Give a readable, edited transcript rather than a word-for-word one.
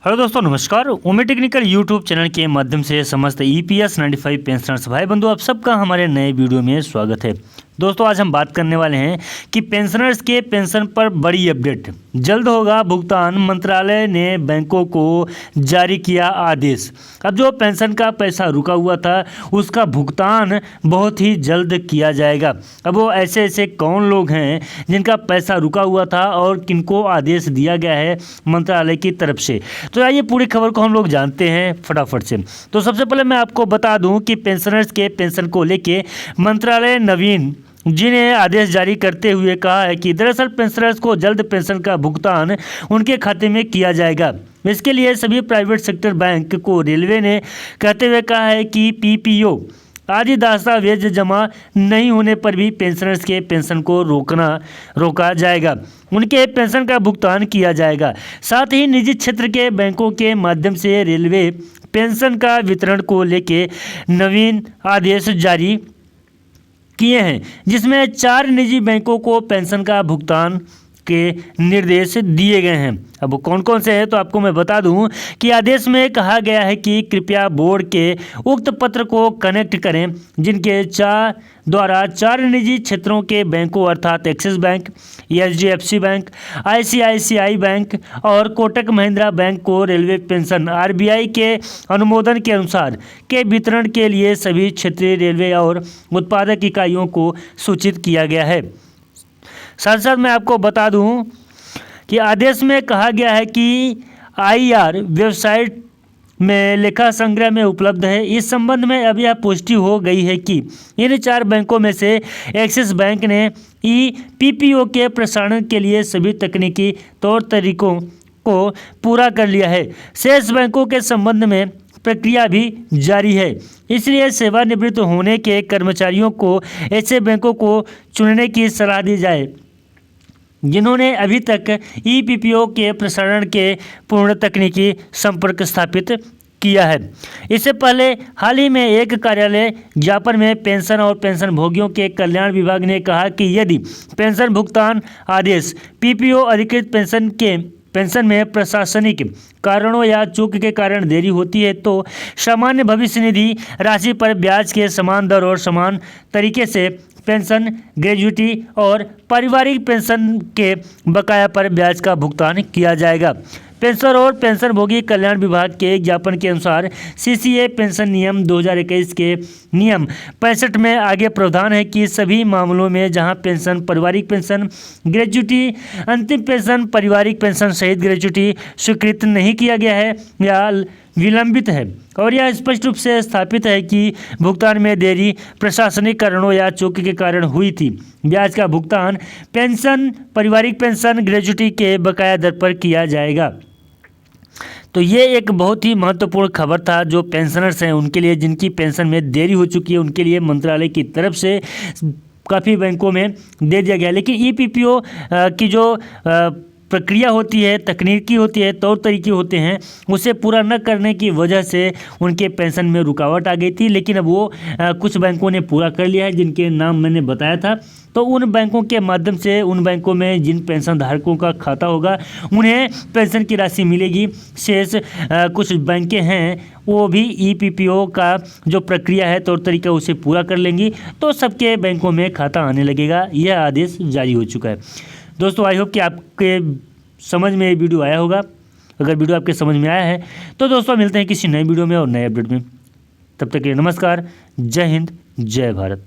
Hello दोस्तों, नमस्कार। ओमी technical YouTube channel के माध्यम से समस्त EPS 95 पेंशनर्स भाई बंधु आप सबका हमारे नए वीडियो में स्वागत है। दोस्तों, आज हम बात करने वाले हैं कि पेंशनर्स के पेंशन पर बड़ी अपडेट, जल्द होगा भुगतान। मंत्रालय ने बैंकों को जारी किया आदेश। अब जो पेंशन का पैसा रुका हुआ था उसका भुगतान बहुत ही जल्द किया जाएगा। अब वो ऐसे ऐसे कौन लोग हैं जिनका पैसा रुका हुआ था और किनको आदेश दिया गया है मंत्रालय की तरफ से, तो आइए पूरी खबर को हम लोग जानते हैं फटाफट से। तो सबसे पहले मैं आपको बता दूं कि पेंशनर्स के पेंशन को लेके मंत्रालय नवीन जी ने आदेश जारी करते हुए कहा है कि दरअसल पेंशनर्स को जल्द पेंशन का भुगतान उनके खाते में किया जाएगा। इसके लिए सभी प्राइवेट सेक्टर बैंक को रेलवे ने कहते हुए कहा है कि PPO आदि दस्तावेज जमा नहीं होने पर भी पेंशनर्स के पेंशन को रोका जाएगा, उनके पेंशन का भुगतान किया जाएगा। साथ ही निजी क्षेत्र के बैंकों के माध्यम से रेलवे पेंशन का वितरण को लेके नवीन आदेश जारी किए हैं, जिसमें 4 निजी बैंकों को पेंशन का भुगतान के निर्देश दिए गए हैं। अब वो कौन कौन से हैं तो आपको मैं बता दूं कि आदेश में कहा गया है कि कृपया बोर्ड के उक्त पत्र को कनेक्ट करें जिनके द्वारा 4 निजी क्षेत्रों के बैंकों अर्थात axis bank, HDFC bank, ICICI bank और कोटक महिंद्रा बैंक को रेलवे पेंशन RBI के अनुमोदन के अनुसार के वितरण के लिए सभी क्षेत्रीय रेलवे और उत्पादक इकाइयों को सूचित किया गया है। साथ साथ मैं आपको बता दूं कि आदेश में कहा गया है कि IR वेबसाइट में लेखा संग्रह में उपलब्ध है। इस संबंध में अब यह पुष्टि हो गई है कि इन 4 बैंकों में से एक्सिस बैंक ने PPO के प्रसारण के लिए सभी तकनीकी तौर तरीकों को पूरा कर लिया है। शेष बैंकों के संबंध में प्रक्रिया भी जारी है, इसलिए सेवानिवृत्त होने के कर्मचारियों को ऐसे बैंकों को चुनने की सलाह दी जाए जिन्होंने अभी तक PPO के प्रसारण के पूर्ण तकनीकी संपर्क स्थापित किया है। इससे पहले हाल ही में एक कार्यालय ज्ञापन में पेंशन और पेंशन भोगियों के कल्याण विभाग ने कहा कि यदि पेंशन भुगतान आदेश PPO अधिकृत पेंशन में प्रशासनिक कारणों या चूक के कारण देरी होती है तो सामान्य भविष्य निधि राशि पर ब्याज के समान दर और समान तरीके से पेंशन, ग्रेजुटी और पारिवारिक पेंशन के बकाया पर ब्याज का भुगतान किया जाएगा। पेंशन और पेंशन भोगी कल्याण विभाग के ज्ञापन के अनुसार CCA पेंशन नियम 2021 के नियम 65 में आगे प्रावधान है कि सभी मामलों में जहां पेंशन, पारिवारिक पेंशन, ग्रेजुटी, अंतिम पेंशन, पारिवारिक पेंशन सहित ग्रेजुटी स्वीकृत नहीं किया गया है या विलंबित है और यह स्पष्ट रूप से स्थापित है कि भुगतान में देरी प्रशासनिक कारणों या चूक के कारण हुई थी, ब्याज का भुगतान पेंशन, पारिवारिक पेंशन, ग्रेजुटी के बकाया दर पर किया जाएगा। तो ये एक बहुत ही महत्वपूर्ण खबर था जो पेंशनर्स हैं उनके लिए, जिनकी पेंशन में देरी हो चुकी है, उनके लिए मंत्रालय की तरफ से काफ़ी बैंकों में दे दिया गया। लेकिन PPO की जो प्रक्रिया होती है, तकनीकी होती है, तौर तरीके होते हैं, उसे पूरा न करने की वजह से उनके पेंशन में रुकावट आ गई थी। लेकिन अब वो कुछ बैंकों ने पूरा कर लिया है जिनके नाम मैंने बताया था। तो उन बैंकों के माध्यम से उन बैंकों में जिन पेंशन धारकों का खाता होगा उन्हें पेंशन की राशि मिलेगी। शेष कुछ बैंकें हैं वो भी PPO का जो प्रक्रिया है, तौर तरीका उसे पूरा कर लेंगी तो सबके बैंकों में खाता आने लगेगा। यह आदेश जारी हो चुका है। दोस्तों, आई होप कि आपके समझ में ये वीडियो आया होगा। अगर वीडियो आपके समझ में आया है तो दोस्तों मिलते हैं किसी नए वीडियो में और नए अपडेट में। तब तक के लिए नमस्कार, जय हिंद, जय भारत।